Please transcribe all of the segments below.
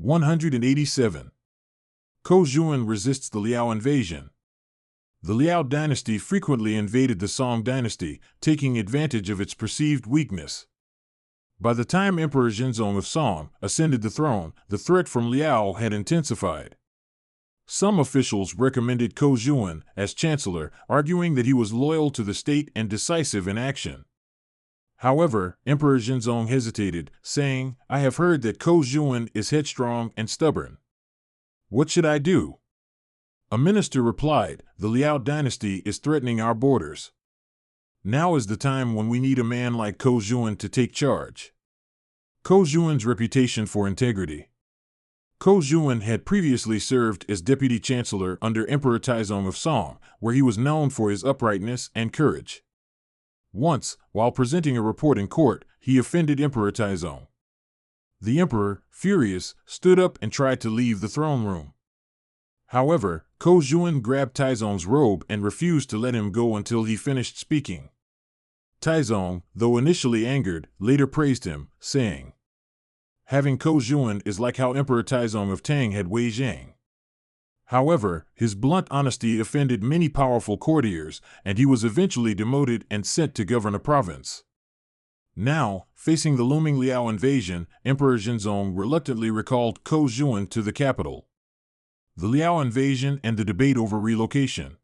187. Ko Zhuan resists the Liao invasion. The Liao dynasty frequently invaded the Song dynasty, taking advantage of its perceived weakness. By the time Emperor Zhenzong of Song ascended the throne, the threat from Liao had intensified. Some officials recommended Ko Zhuan as chancellor, arguing that he was loyal to the state and decisive in action. However, Emperor Zhenzong hesitated, saying, "I have heard that Ko Zhuan is headstrong and stubborn. What should I do?" A minister replied, "The Liao dynasty is threatening our borders. Now is the time when we need a man like Ko Zhuan to take charge." Ko Zhuan's reputation for integrity. Ko Zhuan had previously served as deputy chancellor under Emperor Taizong of Song, where he was known for his uprightness and courage. Once, while presenting a report in court, he offended Emperor Taizong. The emperor, furious, stood up and tried to leave the throne room. However, Ko Zhuan grabbed Taizong's robe and refused to let him go until he finished speaking. Taizong, though initially angered, later praised him, saying, "Having Ko Zhuan is like how Emperor Taizong of Tang had Wei Zhang." However, his blunt honesty offended many powerful courtiers, and he was eventually demoted and sent to govern a province. Now, facing the looming Liao invasion, Emperor Zhenzong reluctantly recalled Ko Zhuan to the capital. The Liao invasion and the debate over relocation.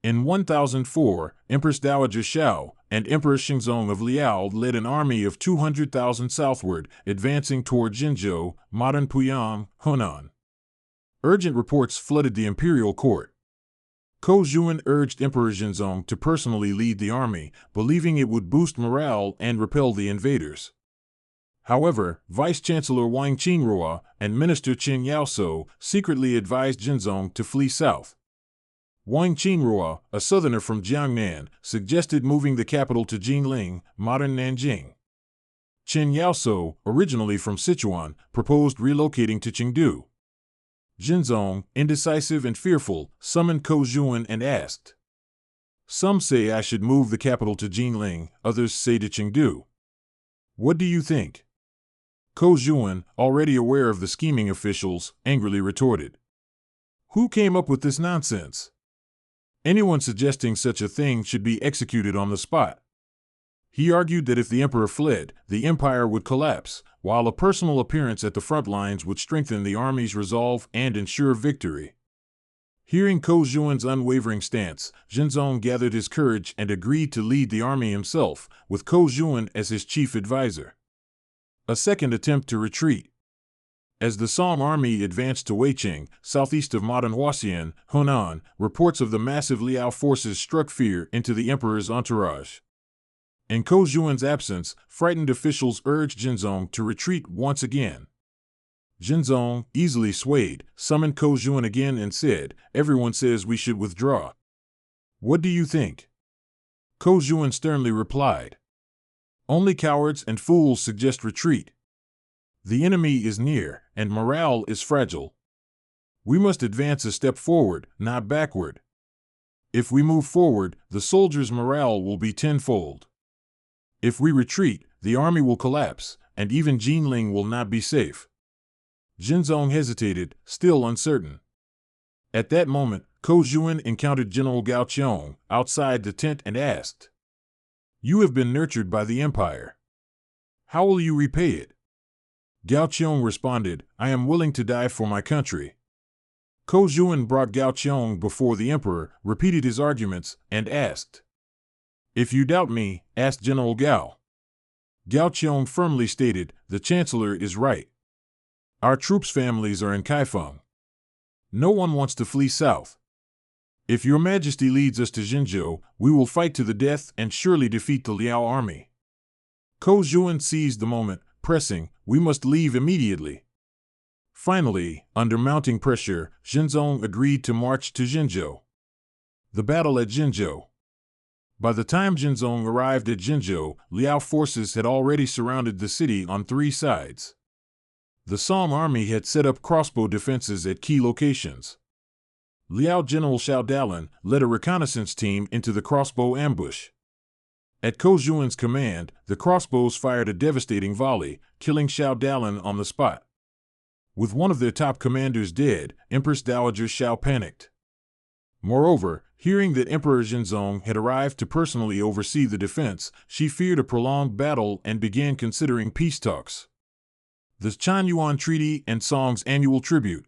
In 1004, Empress Dowager Xiao and Emperor Xingzong of Liao led an army of 200,000 southward, advancing toward Jinzhou, modern Puyang, Hunan. Urgent reports flooded the imperial court. Ko Zhuan urged Emperor Zhenzong to personally lead the army, believing it would boost morale and repel the invaders. However, Vice-Chancellor Wang Qingrua and Minister Chen Yaoso secretly advised Zhenzong to flee south. Wang Qingrua, a southerner from Jiangnan, suggested moving the capital to Jinling, modern Nanjing. Chen Yaoso, originally from Sichuan, proposed relocating to Chengdu. Zhenzong, indecisive and fearful, summoned Ko Zhuan and asked, "Some say I should move the capital to Jinling, others say to Chengdu. What do you think?" Ko Zhuan, already aware of the scheming officials, angrily retorted, "Who came up with this nonsense? Anyone suggesting such a thing should be executed on the spot." He argued that if the emperor fled, the empire would collapse, while a personal appearance at the front lines would strengthen the army's resolve and ensure victory. Hearing Ko Zhuan's unwavering stance, Zhenzong gathered his courage and agreed to lead the army himself, with Ko Zhuan as his chief advisor. A second attempt to retreat. As the Song army advanced to Weiqing, southeast of modern Huaxian, Hunan, reports of the massive Liao forces struck fear into the emperor's entourage. In Ko Zhuan's absence, frightened officials urged Zhenzong to retreat once again. Zhenzong, easily swayed, summoned Ko Zhuan again and said, "Everyone says we should withdraw. What do you think?" Ko Zhuan sternly replied, "Only cowards and fools suggest retreat. The enemy is near, and morale is fragile. We must advance a step forward, not backward. If we move forward, the soldiers' morale will be tenfold. If we retreat, the army will collapse, and even Jinling will not be safe." Zhenzong hesitated, still uncertain. At that moment, Ko Zhuan encountered General Gao Qiong outside the tent and asked, "You have been nurtured by the empire. How will you repay it?" Gao Qiong responded, "I am willing to die for my country." Ko Zhuan brought Gao Qiong before the emperor, repeated his arguments, and asked, "If you doubt me, ask General Gao." Gao Qiong firmly stated, "The chancellor is right. Our troops' families are in Kaifeng. No one wants to flee south. If your majesty leads us to Jinzhou, we will fight to the death and surely defeat the Liao army." Ko Zhuan seized the moment, pressing, "We must leave immediately." Finally, under mounting pressure, Zhenzong agreed to march to Jinzhou. The battle at Jinzhou. By the time Zhenzong arrived at Jinzhou, Liao forces had already surrounded the city on 3 sides. The Song army had set up crossbow defenses at key locations. Liao General Xiao Dalan led a reconnaissance team into the crossbow ambush. At Ko Zhuan's command, the crossbows fired a devastating volley, killing Xiao Dalan on the spot. With one of their top commanders dead, Empress Dowager Xiao panicked. Moreover, hearing that Emperor Zhenzong had arrived to personally oversee the defense, she feared a prolonged battle and began considering peace talks. The Chanyuan Treaty and Song's annual tribute.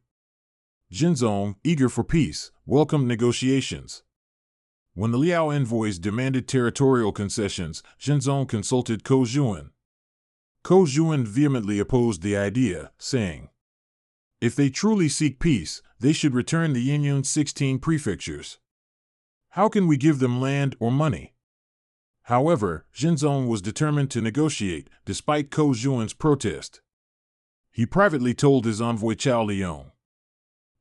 Zhenzong, eager for peace, welcomed negotiations. When the Liao envoys demanded territorial concessions, Zhenzong consulted Ko Zhuan. Ko Zhuan vehemently opposed the idea, saying, "If they truly seek peace, they should return the Yinyun 16 prefectures. How can we give them land or money?" However, Zhenzong was determined to negotiate, despite Ko Zhuan's protest. He privately told his envoy Chao Liang,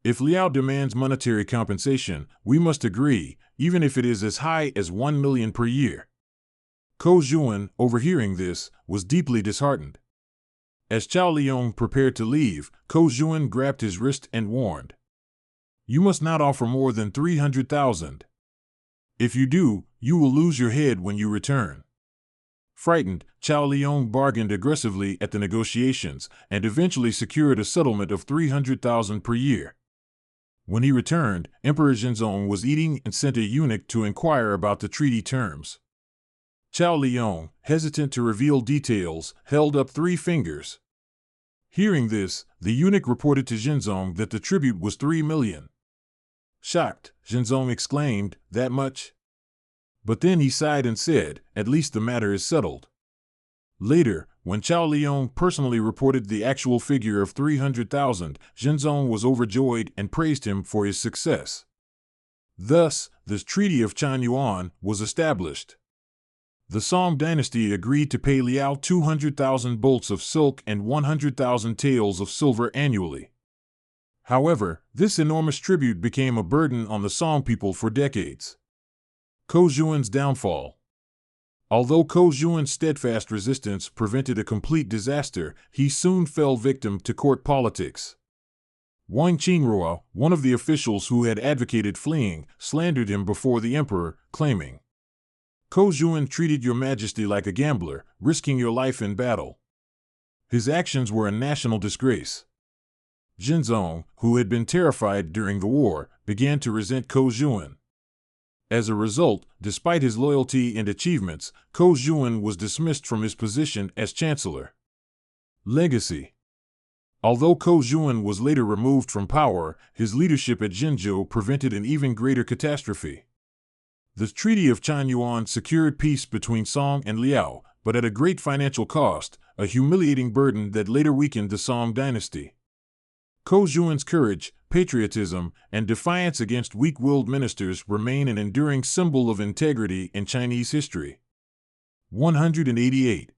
"If Liao demands monetary compensation, we must agree, even if it is as high as 1 million per year." Ko Zhuan, overhearing this, was deeply disheartened. As Chao Liang prepared to leave, Ko Zhuan grabbed his wrist and warned, "You must not offer more than 300,000. If you do, you will lose your head when you return." Frightened, Chao Liang bargained aggressively at the negotiations and eventually secured a settlement of 300,000 per year. When he returned, Emperor Zhenzong was eating and sent a eunuch to inquire about the treaty terms. Chao Liang, hesitant to reveal details, held up 3 fingers. Hearing this, the eunuch reported to Zhenzong that the tribute was 3 million. Shocked, Zhenzong exclaimed, "That much?" But then he sighed and said, "At least the matter is settled." Later, when Chao Liang personally reported the actual figure of 300,000, Zhenzong was overjoyed and praised him for his success. Thus, the Treaty of Chanyuan was established. The Song dynasty agreed to pay Liao 200,000 bolts of silk and 100,000 taels of silver annually. However, this enormous tribute became a burden on the Song people for decades. Ko Zhuan's downfall. Although Ko Zhuan's steadfast resistance prevented a complete disaster, he soon fell victim to court politics. Wang Qingrua, one of the officials who had advocated fleeing, slandered him before the emperor, claiming, "Ko Zhuan treated your majesty like a gambler, risking your life in battle. His actions were a national disgrace." Zhenzong, who had been terrified during the war, began to resent Ko Zhuan. As a result, despite his loyalty and achievements, Ko Zhuan was dismissed from his position as chancellor. Legacy. Although Ko Zhuan was later removed from power, his leadership at Zhenzhou prevented an even greater catastrophe. The Treaty of Chanyuan secured peace between Song and Liao, but at a great financial cost, a humiliating burden that later weakened the Song dynasty. Ko Zhuan's courage, patriotism, and defiance against weak-willed ministers remain an enduring symbol of integrity in Chinese history. 188.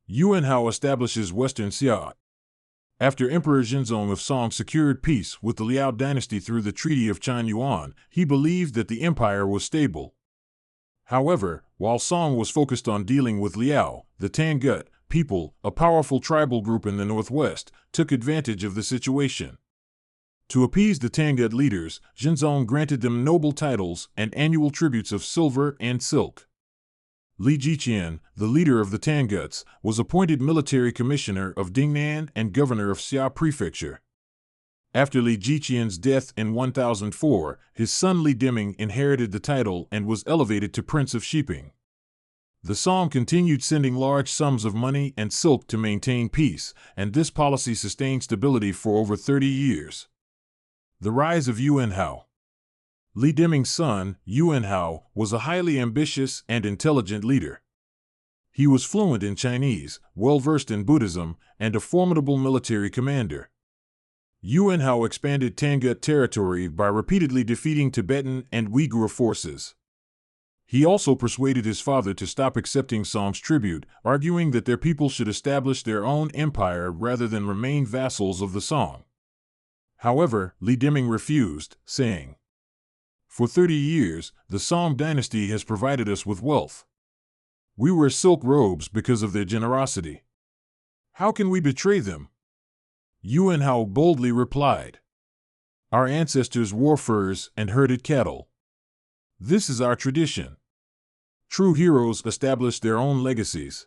Yuan Hao establishes Western Xia. After Emperor Zhenzong of Song secured peace with the Liao dynasty through the Treaty of Chanyuan, he believed that the empire was stable. However, while Song was focused on dealing with Liao, the Tangut people, a powerful tribal group in the northwest, took advantage of the situation. To appease the Tangut leaders, Zhenzong granted them noble titles and annual tributes of silver and silk. Li Jiqian, the leader of the Tanguts, was appointed military commissioner of Dingnan and governor of Xia Prefecture. After Li Jiqian's death in 1004, his son Li Deming inherited the title and was elevated to Prince of Shiping. The Song continued sending large sums of money and silk to maintain peace, and this policy sustained stability for over 30 years. The rise of Yuan Hao. Li Deming's son, Yuan Hao, was a highly ambitious and intelligent leader. He was fluent in Chinese, well-versed in Buddhism, and a formidable military commander. Yuan Hao expanded Tangut territory by repeatedly defeating Tibetan and Uyghur forces. He also persuaded his father to stop accepting Song's tribute, arguing that their people should establish their own empire rather than remain vassals of the Song. However, Li Deming refused, saying, "For 30 years, the Song dynasty has provided us with wealth. We wear silk robes because of their generosity. How can we betray them?" Yuan Hao boldly replied, "Our ancestors wore furs and herded cattle. This is our tradition. True heroes establish their own legacies.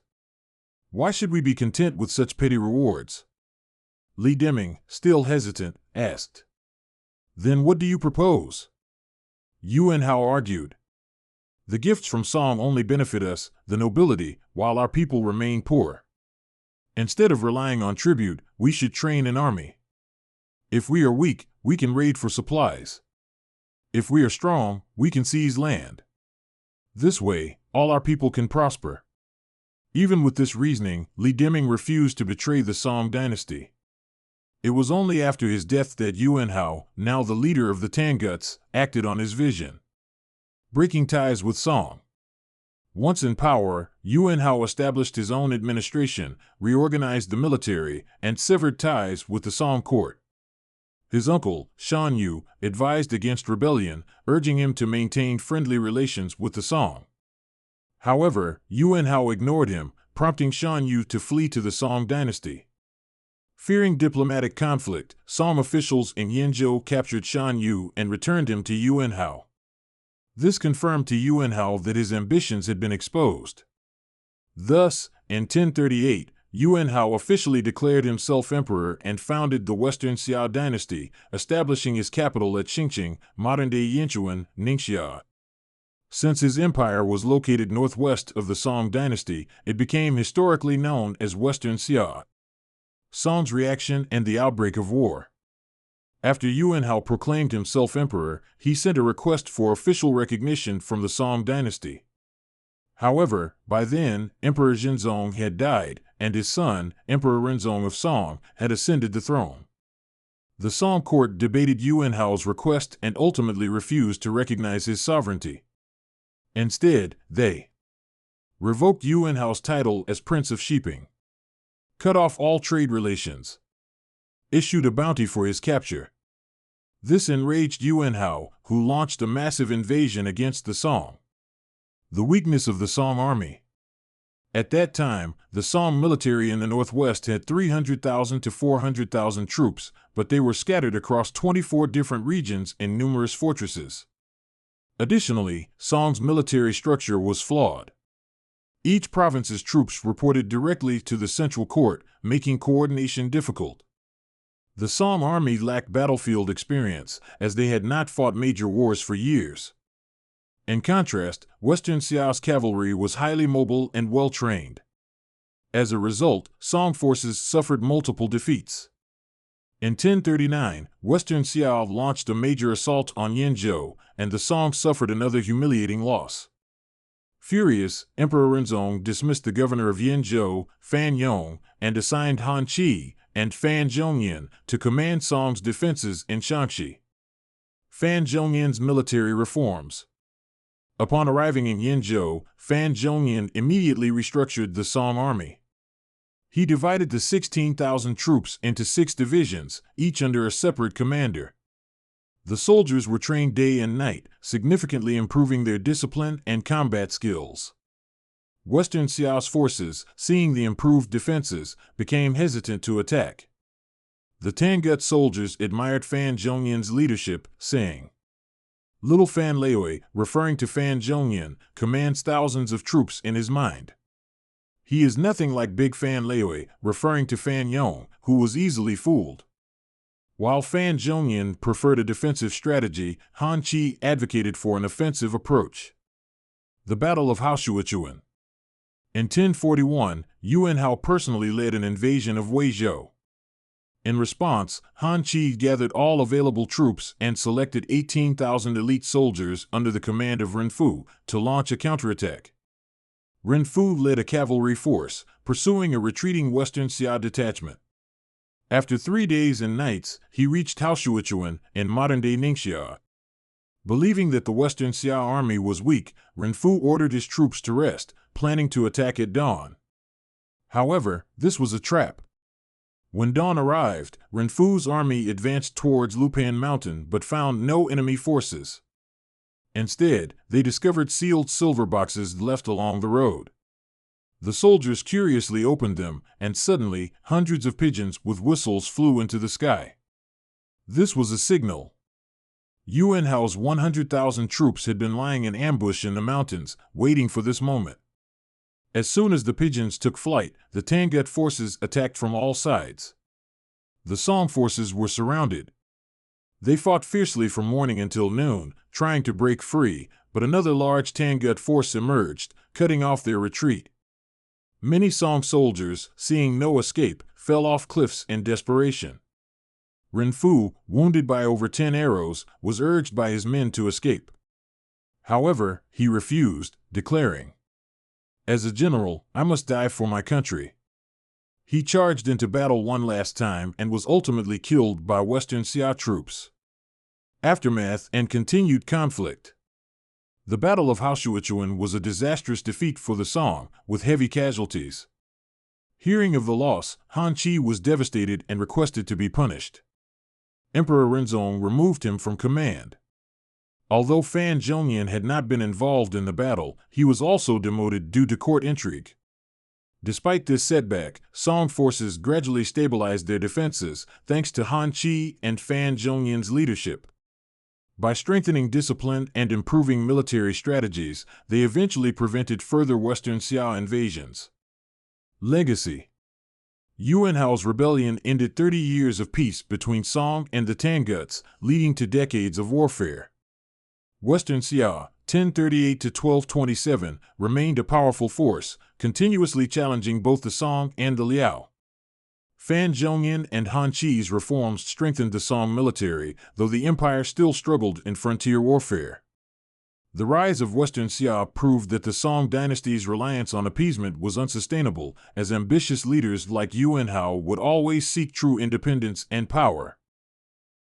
Why should we be content with such petty rewards?" Li Deming, still hesitant, asked. Then what do you propose? Yuan Hao argued. The gifts from Song only benefit us, the nobility, while our people remain poor. Instead of relying on tribute, we should train an army. If we are weak, we can raid for supplies. If we are strong, we can seize land. This way, all our people can prosper. Even with this reasoning, Li Deming refused to betray the Song dynasty. It was only after his death that Yuan Hao, now the leader of the Tanguts, acted on his vision. Breaking ties with Song. Once in power, Yuan Hao established his own administration, reorganized the military, and severed ties with the Song court. His uncle, Shan Yu, advised against rebellion, urging him to maintain friendly relations with the Song. However, Yuan Hao ignored him, prompting Shan Yu to flee to the Song dynasty. Fearing diplomatic conflict, Song officials in Yinzhou captured Shan Yu and returned him to Yuan Hao. This confirmed to Yuan Hao that his ambitions had been exposed. Thus, in 1038, Yuan Hao officially declared himself emperor and founded the Western Xia dynasty, establishing his capital at Xingqing, modern-day Yinchuan, Ningxia. Since his empire was located northwest of the Song dynasty, it became historically known as Western Xia. Song's reaction and the outbreak of war. After Yuan Hao proclaimed himself emperor, he sent a request for official recognition from the Song dynasty. However, by then, Emperor Zhenzong had died, and his son, Emperor Renzong of Song, had ascended the throne. The Song court debated Yuan Hao's request and ultimately refused to recognize his sovereignty. Instead, they revoked Yuan Hao's title as Prince of Shiping, cut off all trade relations, issued a bounty for his capture. This enraged Yuan Hao, who launched a massive invasion against the Song. The weakness of the Song army. At that time, the Song military in the northwest had 300,000 to 400,000 troops, but they were scattered across 24 different regions and numerous fortresses. Additionally, Song's military structure was flawed. Each province's troops reported directly to the central court, making coordination difficult. The Song army lacked battlefield experience, as they had not fought major wars for years. In contrast, Western Xia's cavalry was highly mobile and well-trained. As a result, Song forces suffered multiple defeats. In 1039, Western Xia launched a major assault on Yinzhou, and the Song suffered another humiliating loss. Furious, Emperor Renzong dismissed the governor of Yinzhou, Fan Yong, and assigned Han Qi and Fan Zhongyan to command Song's defenses in Shaanxi. Fan Zhongyan's military reforms. Upon arriving in Yinzhou, Fan Zhongyan immediately restructured the Song army. He divided the 16,000 troops into 6 divisions, each under a separate commander. The soldiers were trained day and night, significantly improving their discipline and combat skills. Western Xia's forces, seeing the improved defenses, became hesitant to attack. The Tangut soldiers admired Fan Zhongyan's leadership, saying, "Little Fan Leoi," referring to Fan Zhongyan, commands thousands of troops in his mind. He is nothing like Big Fan Leoi, referring to Fan Yong, who was easily fooled. While Fan Zhongyan preferred a defensive strategy, Han Qi advocated for an offensive approach. The Battle of Haoshuachuan. In 1041, Yuan Hao personally led an invasion of Weizhou. In response, Han Qi gathered all available troops and selected 18,000 elite soldiers under the command of Ren Fu to launch a counterattack. Ren Fu led a cavalry force, pursuing a retreating Western Xia detachment. After 3 days and nights, he reached Haoshuachuan in modern-day Ningxia. Believing that the Western Xia army was weak, Ren Fu ordered his troops to rest, planning to attack at dawn. However, this was a trap. When dawn arrived, Ren Fu's army advanced towards Lupan Mountain but found no enemy forces. Instead, they discovered sealed silver boxes left along the road. The soldiers curiously opened them, and suddenly, hundreds of pigeons with whistles flew into the sky. This was a signal. Yuan Hao's 100,000 troops had been lying in ambush in the mountains, waiting for this moment. As soon as the pigeons took flight, the Tangut forces attacked from all sides. The Song forces were surrounded. They fought fiercely from morning until noon, trying to break free, but another large Tangut force emerged, cutting off their retreat. Many Song soldiers, seeing no escape, fell off cliffs in desperation. Ren Fu, wounded by over 10 arrows, was urged by his men to escape. However, he refused, declaring, "As a general, I must die for my country." He charged into battle one last time and was ultimately killed by Western Xia troops. Aftermath and continued conflict. The Battle of Haoshuachuan was a disastrous defeat for the Song, with heavy casualties. Hearing of the loss, Han Chi was devastated and requested to be punished. Emperor Renzong removed him from command. Although Fan Zhongyan had not been involved in the battle, he was also demoted due to court intrigue. Despite this setback, Song forces gradually stabilized their defenses, thanks to Han Chi and Fan Zhongyan's leadership. By strengthening discipline and improving military strategies, they eventually prevented further Western Xia invasions. Legacy. Yuan Hao's rebellion ended 30 years of peace between Song and the Tanguts, leading to decades of warfare. Western Xia, 1038 to 1227, remained a powerful force, continuously challenging both the Song and the Liao. Fan Zhongyan and Han Chi's reforms strengthened the Song military, though the empire still struggled in frontier warfare. The rise of Western Xia proved that the Song dynasty's reliance on appeasement was unsustainable, as ambitious leaders like Yuan Hao would always seek true independence and power.